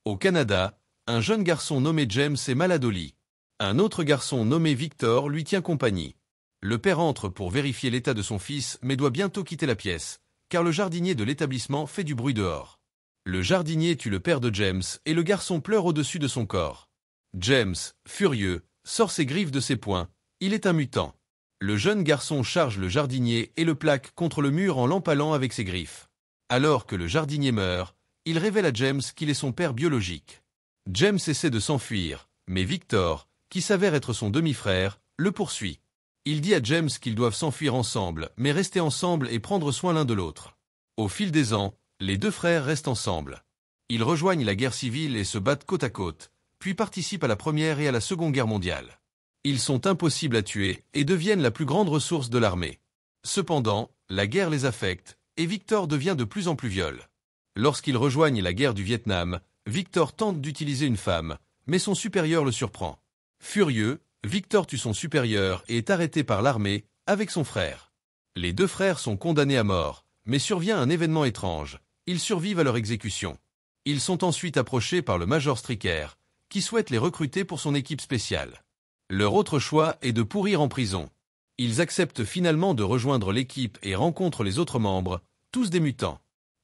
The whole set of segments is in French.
Au Canada, un jeune garçon nommé James est malade au lit. Un autre garçon nommé Victor lui tient compagnie. Le père entre pour vérifier l'état de son fils mais doit bientôt quitter la pièce, car le jardinier de l'établissement fait du bruit dehors. Le jardinier tue le père de James et le garçon pleure au-dessus de son corps. James, furieux, sort ses griffes de ses poings. Il est un mutant. Le jeune garçon charge le jardinier et le plaque contre le mur en l'empalant avec ses griffes. Alors que le jardinier meurt, il révèle à James qu'il est son père biologique. James essaie de s'enfuir, mais Victor, qui s'avère être son demi-frère, le poursuit. Il dit à James qu'ils doivent s'enfuir ensemble, mais rester ensemble et prendre soin l'un de l'autre. Au fil des ans, les deux frères restent ensemble. Ils rejoignent la guerre civile et se battent côte à côte, puis participent à la Première et à la Seconde Guerre mondiale. Ils sont impossibles à tuer et deviennent la plus grande ressource de l'armée. Cependant, la guerre les affecte, et Victor devient de plus en plus violent. Lorsqu'ils rejoignent la guerre du Vietnam, Victor tente d'utiliser une femme, mais son supérieur le surprend. Furieux, Victor tue son supérieur et est arrêté par l'armée, avec son frère. Les deux frères sont condamnés à mort, mais survient un événement étrange. Ils survivent à leur exécution. Ils sont ensuite approchés par le Major Stricker, qui souhaite les recruter pour son équipe spéciale. Leur autre choix est de pourrir en prison. Ils acceptent finalement de rejoindre l'équipe et rencontrent les autres membres, tous des mutants.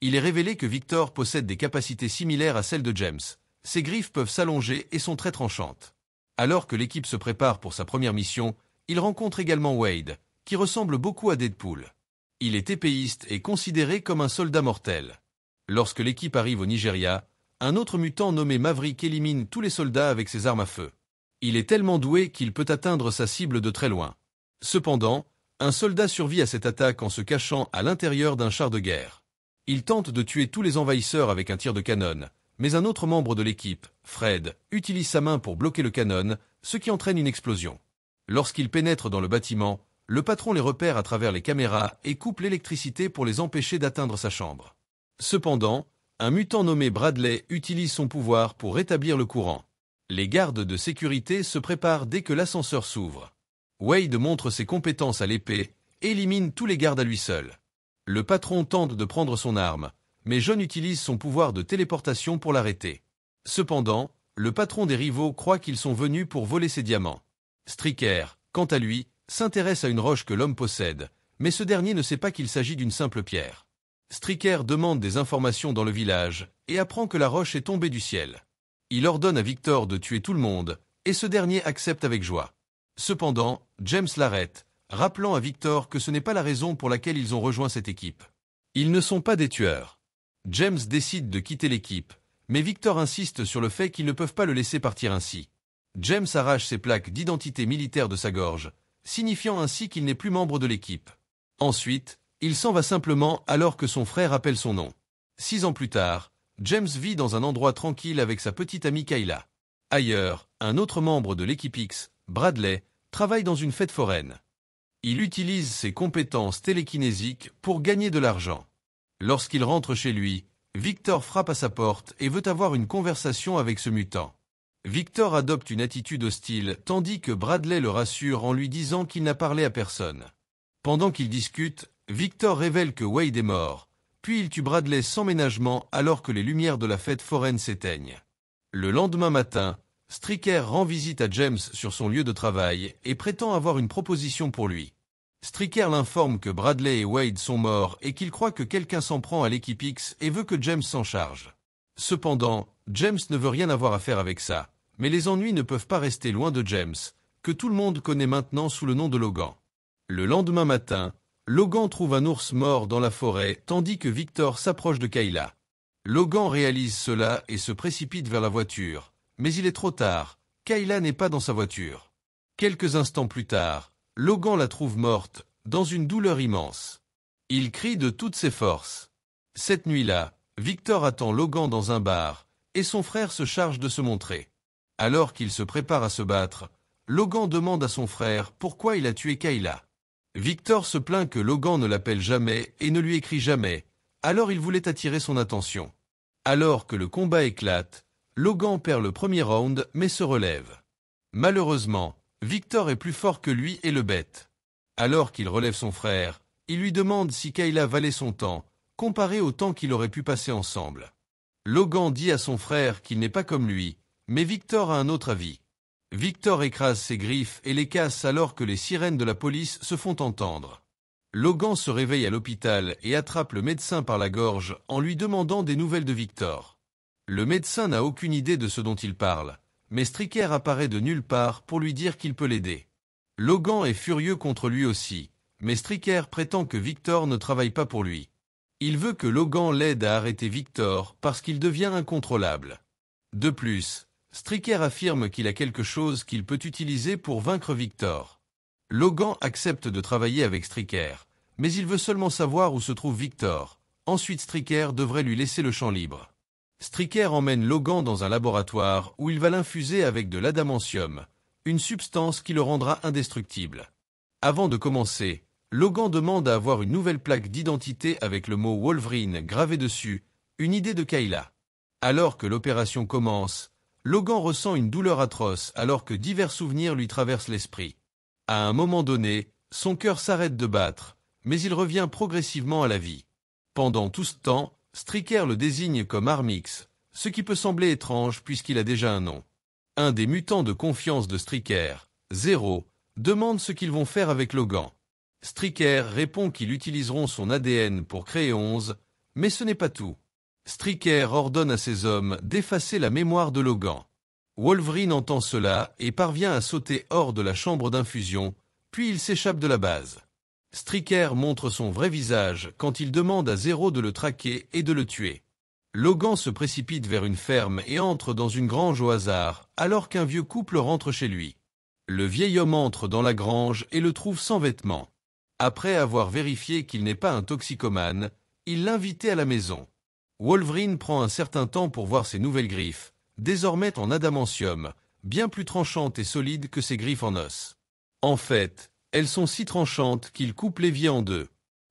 Il est révélé que Victor possède des capacités similaires à celles de James. Ses griffes peuvent s'allonger et sont très tranchantes. Alors que l'équipe se prépare pour sa première mission, il rencontre également Wade, qui ressemble beaucoup à Deadpool. Il est épéiste et considéré comme un soldat mortel. Lorsque l'équipe arrive au Nigeria, un autre mutant nommé Maverick élimine tous les soldats avec ses armes à feu. Il est tellement doué qu'il peut atteindre sa cible de très loin. Cependant, un soldat survit à cette attaque en se cachant à l'intérieur d'un char de guerre. Il tente de tuer tous les envahisseurs avec un tir de canon, mais un autre membre de l'équipe, Fred, utilise sa main pour bloquer le canon, ce qui entraîne une explosion. Lorsqu'il pénètre dans le bâtiment, le patron les repère à travers les caméras et coupe l'électricité pour les empêcher d'atteindre sa chambre. Cependant, un mutant nommé Bradley utilise son pouvoir pour rétablir le courant. Les gardes de sécurité se préparent dès que l'ascenseur s'ouvre. Wade montre ses compétences à l'épée et élimine tous les gardes à lui seul. Le patron tente de prendre son arme, mais John utilise son pouvoir de téléportation pour l'arrêter. Cependant, le patron des rivaux croit qu'ils sont venus pour voler ses diamants. Stricker, quant à lui, s'intéresse à une roche que l'homme possède, mais ce dernier ne sait pas qu'il s'agit d'une simple pierre. Stricker demande des informations dans le village et apprend que la roche est tombée du ciel. Il ordonne à Victor de tuer tout le monde, et ce dernier accepte avec joie. Cependant, James l'arrête, rappelant à Victor que ce n'est pas la raison pour laquelle ils ont rejoint cette équipe. Ils ne sont pas des tueurs. James décide de quitter l'équipe, mais Victor insiste sur le fait qu'ils ne peuvent pas le laisser partir ainsi. James arrache ses plaques d'identité militaire de sa gorge, signifiant ainsi qu'il n'est plus membre de l'équipe. Ensuite, il s'en va simplement alors que son frère appelle son nom. 6 ans plus tard, James vit dans un endroit tranquille avec sa petite amie Kayla. Ailleurs, un autre membre de l'équipe X, Bradley, travaille dans une fête foraine. Il utilise ses compétences télékinésiques pour gagner de l'argent. Lorsqu'il rentre chez lui, Victor frappe à sa porte et veut avoir une conversation avec ce mutant. Victor adopte une attitude hostile tandis que Bradley le rassure en lui disant qu'il n'a parlé à personne. Pendant qu'ils discutent, Victor révèle que Wade est mort, puis il tue Bradley sans ménagement alors que les lumières de la fête foraine s'éteignent. Le lendemain matin, Stricker rend visite à James sur son lieu de travail et prétend avoir une proposition pour lui. Stricker l'informe que Bradley et Wade sont morts et qu'il croit que quelqu'un s'en prend à l'équipe X et veut que James s'en charge. Cependant, James ne veut rien avoir à faire avec ça, mais les ennuis ne peuvent pas rester loin de James, que tout le monde connaît maintenant sous le nom de Logan. Le lendemain matin, Logan trouve un ours mort dans la forêt tandis que Victor s'approche de Kayla. Logan réalise cela et se précipite vers la voiture, mais il est trop tard, Kayla n'est pas dans sa voiture. Quelques instants plus tard, Logan la trouve morte, dans une douleur immense. Il crie de toutes ses forces. Cette nuit-là, Victor attend Logan dans un bar, et son frère se charge de se montrer. Alors qu'il se prépare à se battre, Logan demande à son frère pourquoi il a tué Kayla. Victor se plaint que Logan ne l'appelle jamais et ne lui écrit jamais, alors il voulait attirer son attention. Alors que le combat éclate, Logan perd le premier round mais se relève. Malheureusement, Victor est plus fort que lui et le bête. Alors qu'il relève son frère, il lui demande si Kayla valait son temps, comparé au temps qu'il aurait pu passer ensemble. Logan dit à son frère qu'il n'est pas comme lui, mais Victor a un autre avis. Victor écrase ses griffes et les casse alors que les sirènes de la police se font entendre. Logan se réveille à l'hôpital et attrape le médecin par la gorge en lui demandant des nouvelles de Victor. Le médecin n'a aucune idée de ce dont il parle, mais Stricker apparaît de nulle part pour lui dire qu'il peut l'aider. Logan est furieux contre lui aussi, mais Stricker prétend que Victor ne travaille pas pour lui. Il veut que Logan l'aide à arrêter Victor parce qu'il devient incontrôlable. De plus, Stricker affirme qu'il a quelque chose qu'il peut utiliser pour vaincre Victor. Logan accepte de travailler avec Stricker, mais il veut seulement savoir où se trouve Victor. Ensuite Stricker devrait lui laisser le champ libre. Stricker emmène Logan dans un laboratoire où il va l'infuser avec de l'adamantium, une substance qui le rendra indestructible. Avant de commencer, Logan demande à avoir une nouvelle plaque d'identité avec le mot Wolverine gravé dessus, une idée de Kayla. Alors que l'opération commence, Logan ressent une douleur atroce alors que divers souvenirs lui traversent l'esprit. À un moment donné, son cœur s'arrête de battre, mais il revient progressivement à la vie. Pendant tout ce temps, Stricker le désigne comme Armix, ce qui peut sembler étrange puisqu'il a déjà un nom. Un des mutants de confiance de Stricker, Zero, demande ce qu'ils vont faire avec Logan. Stricker répond qu'ils utiliseront son ADN pour créer 11, mais ce n'est pas tout. Stricker ordonne à ses hommes d'effacer la mémoire de Logan. Wolverine entend cela et parvient à sauter hors de la chambre d'infusion, puis il s'échappe de la base. Stricker montre son vrai visage quand il demande à Zero de le traquer et de le tuer. Logan se précipite vers une ferme et entre dans une grange au hasard, alors qu'un vieux couple rentre chez lui. Le vieil homme entre dans la grange et le trouve sans vêtements. Après avoir vérifié qu'il n'est pas un toxicomane, il l'invite à la maison. Wolverine prend un certain temps pour voir ses nouvelles griffes, désormais en adamantium, bien plus tranchantes et solides que ses griffes en os. En fait, elles sont si tranchantes qu'il coupe l'évier en deux.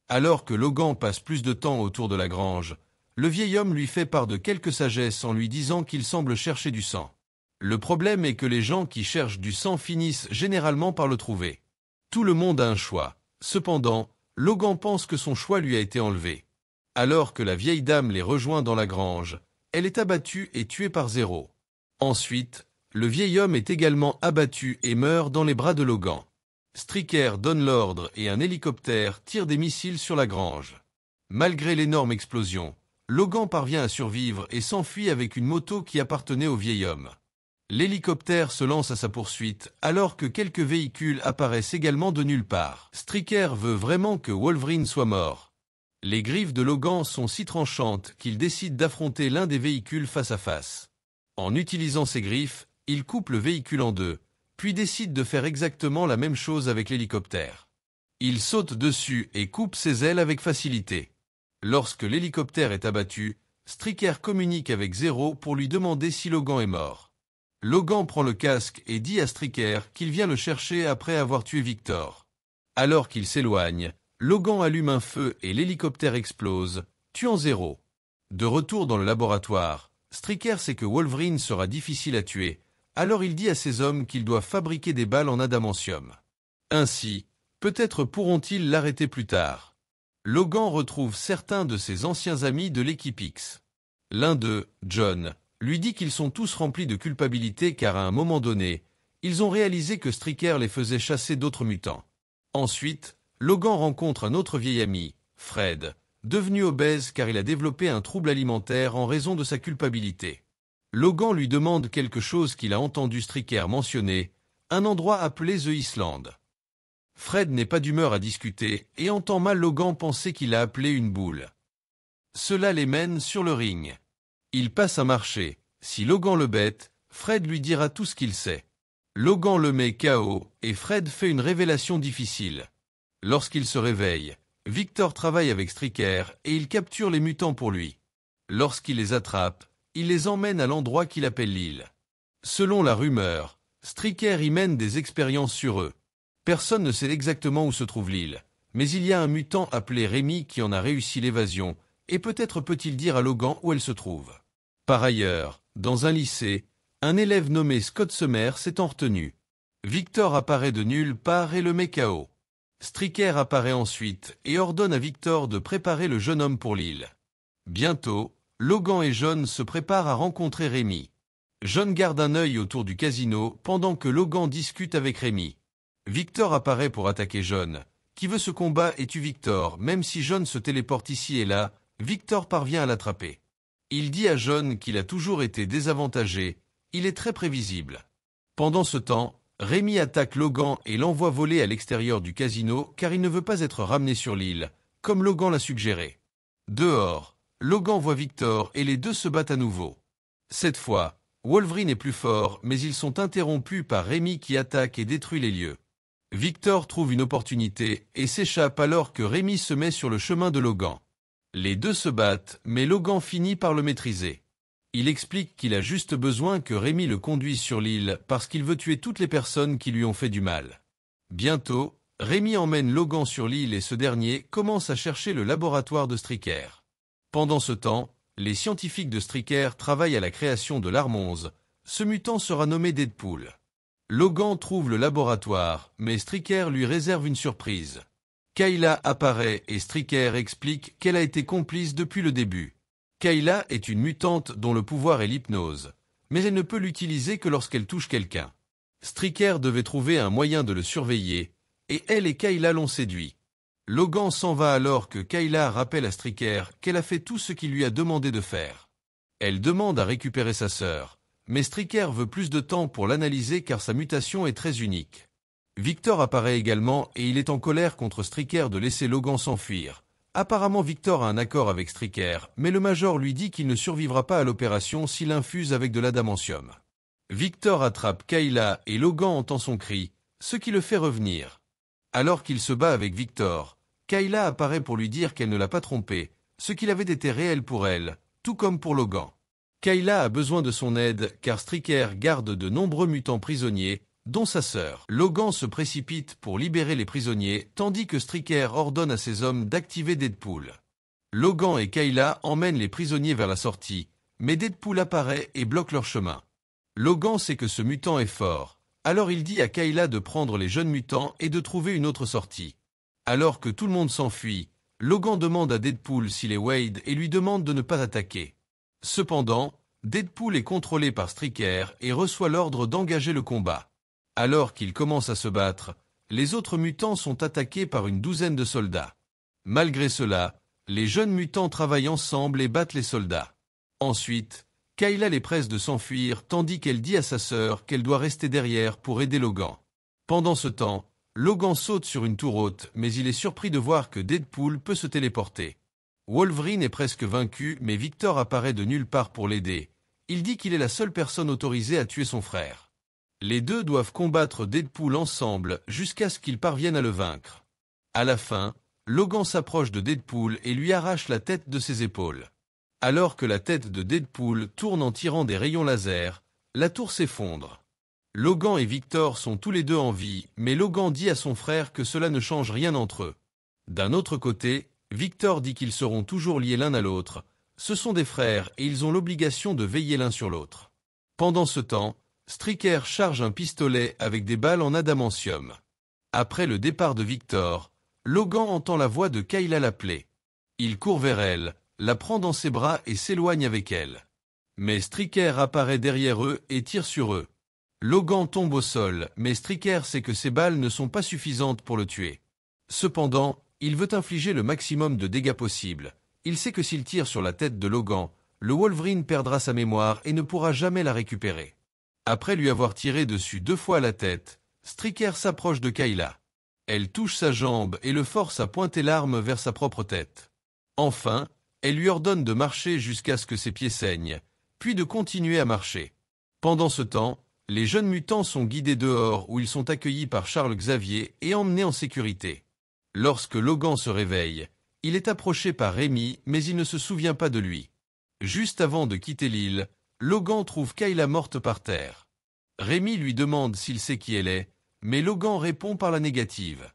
Alors que Logan passe plus de temps autour de la grange, le vieil homme lui fait part de quelques sagesses en lui disant qu'il semble chercher du sang. Le problème est que les gens qui cherchent du sang finissent généralement par le trouver. Tout le monde a un choix. Cependant, Logan pense que son choix lui a été enlevé. Alors que la vieille dame les rejoint dans la grange, elle est abattue et tuée par Zero. Ensuite, le vieil homme est également abattu et meurt dans les bras de Logan. Stricker donne l'ordre et un hélicoptère tire des missiles sur la grange. Malgré l'énorme explosion, Logan parvient à survivre et s'enfuit avec une moto qui appartenait au vieil homme. L'hélicoptère se lance à sa poursuite alors que quelques véhicules apparaissent également de nulle part. Stricker veut vraiment que Wolverine soit mort. Les griffes de Logan sont si tranchantes qu'il décide d'affronter l'un des véhicules face à face. En utilisant ses griffes, il coupe le véhicule en deux, puis décide de faire exactement la même chose avec l'hélicoptère. Il saute dessus et coupe ses ailes avec facilité. Lorsque l'hélicoptère est abattu, Stricker communique avec Zero pour lui demander si Logan est mort. Logan prend le casque et dit à Stricker qu'il vient le chercher après avoir tué Victor. Alors qu'il s'éloigne, Logan allume un feu et l'hélicoptère explose, tuant Zero. De retour dans le laboratoire, Stricker sait que Wolverine sera difficile à tuer, alors il dit à ses hommes qu'ils doivent fabriquer des balles en adamantium. Ainsi, peut-être pourront-ils l'arrêter plus tard. Logan retrouve certains de ses anciens amis de l'équipe X. L'un d'eux, John, lui dit qu'ils sont tous remplis de culpabilité car à un moment donné, ils ont réalisé que Stricker les faisait chasser d'autres mutants. Ensuite, Logan rencontre un autre vieil ami, Fred, devenu obèse car il a développé un trouble alimentaire en raison de sa culpabilité. Logan lui demande quelque chose qu'il a entendu Stricker mentionner, un endroit appelé The Island. Fred n'est pas d'humeur à discuter et entend mal Logan penser qu'il a appelé une boule. Cela les mène sur le ring. Il passe un marché. Si Logan le bête, Fred lui dira tout ce qu'il sait. Logan le met KO et Fred fait une révélation difficile. Lorsqu'il se réveille, Victor travaille avec Stricker et il capture les mutants pour lui. Lorsqu'il les attrape, il les emmène à l'endroit qu'il appelle l'île. Selon la rumeur, Stricker y mène des expériences sur eux. Personne ne sait exactement où se trouve l'île, mais il y a un mutant appelé Rémi qui en a réussi l'évasion, et peut-être peut-il dire à Logan où elle se trouve. Par ailleurs, dans un lycée, un élève nommé Scott Summers s'étant retenu. Victor apparaît de nulle part et le met KO. Stricker apparaît ensuite et ordonne à Victor de préparer le jeune homme pour l'île. Bientôt, Logan et John se préparent à rencontrer Rémi. John garde un œil autour du casino pendant que Logan discute avec Rémi. Victor apparaît pour attaquer John, qui veut ce combat et tue Victor. Même si John se téléporte ici et là, Victor parvient à l'attraper. Il dit à John qu'il a toujours été désavantagé, il est très prévisible. Pendant ce temps, Rémi attaque Logan et l'envoie voler à l'extérieur du casino car il ne veut pas être ramené sur l'île, comme Logan l'a suggéré. Dehors, Logan voit Victor et les deux se battent à nouveau. Cette fois, Wolverine est plus fort, mais ils sont interrompus par Rémi qui attaque et détruit les lieux. Victor trouve une opportunité et s'échappe alors que Rémi se met sur le chemin de Logan. Les deux se battent, mais Logan finit par le maîtriser. Il explique qu'il a juste besoin que Rémi le conduise sur l'île parce qu'il veut tuer toutes les personnes qui lui ont fait du mal. Bientôt, Rémi emmène Logan sur l'île et ce dernier commence à chercher le laboratoire de Stryker. Pendant ce temps, les scientifiques de Stryker travaillent à la création de l'Arme 11. Ce mutant sera nommé Deadpool. Logan trouve le laboratoire, mais Stryker lui réserve une surprise. Kayla apparaît et Stryker explique qu'elle a été complice depuis le début. Kayla est une mutante dont le pouvoir est l'hypnose, mais elle ne peut l'utiliser que lorsqu'elle touche quelqu'un. Stryker devait trouver un moyen de le surveiller, et elle et Kayla l'ont séduit. Logan s'en va alors que Kayla rappelle à Stryker qu'elle a fait tout ce qu'il lui a demandé de faire. Elle demande à récupérer sa sœur, mais Stryker veut plus de temps pour l'analyser car sa mutation est très unique. Victor apparaît également et il est en colère contre Stryker de laisser Logan s'enfuir. Apparemment Victor a un accord avec Stryker, mais le Major lui dit qu'il ne survivra pas à l'opération s'il infuse avec de l'adamantium. Victor attrape Kayla et Logan entend son cri, ce qui le fait revenir. Alors qu'il se bat avec Victor, Kayla apparaît pour lui dire qu'elle ne l'a pas trompé, ce qu'il avait été réel pour elle, tout comme pour Logan. Kayla a besoin de son aide car Stryker garde de nombreux mutants prisonniers, dont sa sœur. Logan se précipite pour libérer les prisonniers, tandis que Stryker ordonne à ses hommes d'activer Deadpool. Logan et Kayla emmènent les prisonniers vers la sortie, mais Deadpool apparaît et bloque leur chemin. Logan sait que ce mutant est fort, alors il dit à Kayla de prendre les jeunes mutants et de trouver une autre sortie. Alors que tout le monde s'enfuit, Logan demande à Deadpool s'il est Wade et lui demande de ne pas attaquer. Cependant, Deadpool est contrôlé par Stryker et reçoit l'ordre d'engager le combat. Alors qu'ils commencent à se battre, les autres mutants sont attaqués par une douzaine de soldats. Malgré cela, les jeunes mutants travaillent ensemble et battent les soldats. Ensuite, Kayla les presse de s'enfuir tandis qu'elle dit à sa sœur qu'elle doit rester derrière pour aider Logan. Pendant ce temps, Logan saute sur une tour haute, mais il est surpris de voir que Deadpool peut se téléporter. Wolverine est presque vaincu, mais Victor apparaît de nulle part pour l'aider. Il dit qu'il est la seule personne autorisée à tuer son frère. Les deux doivent combattre Deadpool ensemble jusqu'à ce qu'ils parviennent à le vaincre. À la fin, Logan s'approche de Deadpool et lui arrache la tête de ses épaules. Alors que la tête de Deadpool tourne en tirant des rayons laser, la tour s'effondre. Logan et Victor sont tous les deux en vie, mais Logan dit à son frère que cela ne change rien entre eux. D'un autre côté, Victor dit qu'ils seront toujours liés l'un à l'autre. Ce sont des frères et ils ont l'obligation de veiller l'un sur l'autre. Pendant ce temps, Stryker charge un pistolet avec des balles en adamantium. Après le départ de Victor, Logan entend la voix de Kayla l'appeler. Il court vers elle, la prend dans ses bras et s'éloigne avec elle. Mais Stryker apparaît derrière eux et tire sur eux. Logan tombe au sol, mais Stryker sait que ses balles ne sont pas suffisantes pour le tuer. Cependant, il veut infliger le maximum de dégâts possible. Il sait que s'il tire sur la tête de Logan, le Wolverine perdra sa mémoire et ne pourra jamais la récupérer. Après lui avoir tiré dessus 2 fois à la tête, Stryker s'approche de Kayla. Elle touche sa jambe et le force à pointer l'arme vers sa propre tête. Enfin, elle lui ordonne de marcher jusqu'à ce que ses pieds saignent, puis de continuer à marcher. Pendant ce temps, les jeunes mutants sont guidés dehors où ils sont accueillis par Charles Xavier et emmenés en sécurité. Lorsque Logan se réveille, il est approché par Rémi mais il ne se souvient pas de lui. Juste avant de quitter l'île, Logan trouve Kayla morte par terre. Rémi lui demande s'il sait qui elle est, mais Logan répond par la négative.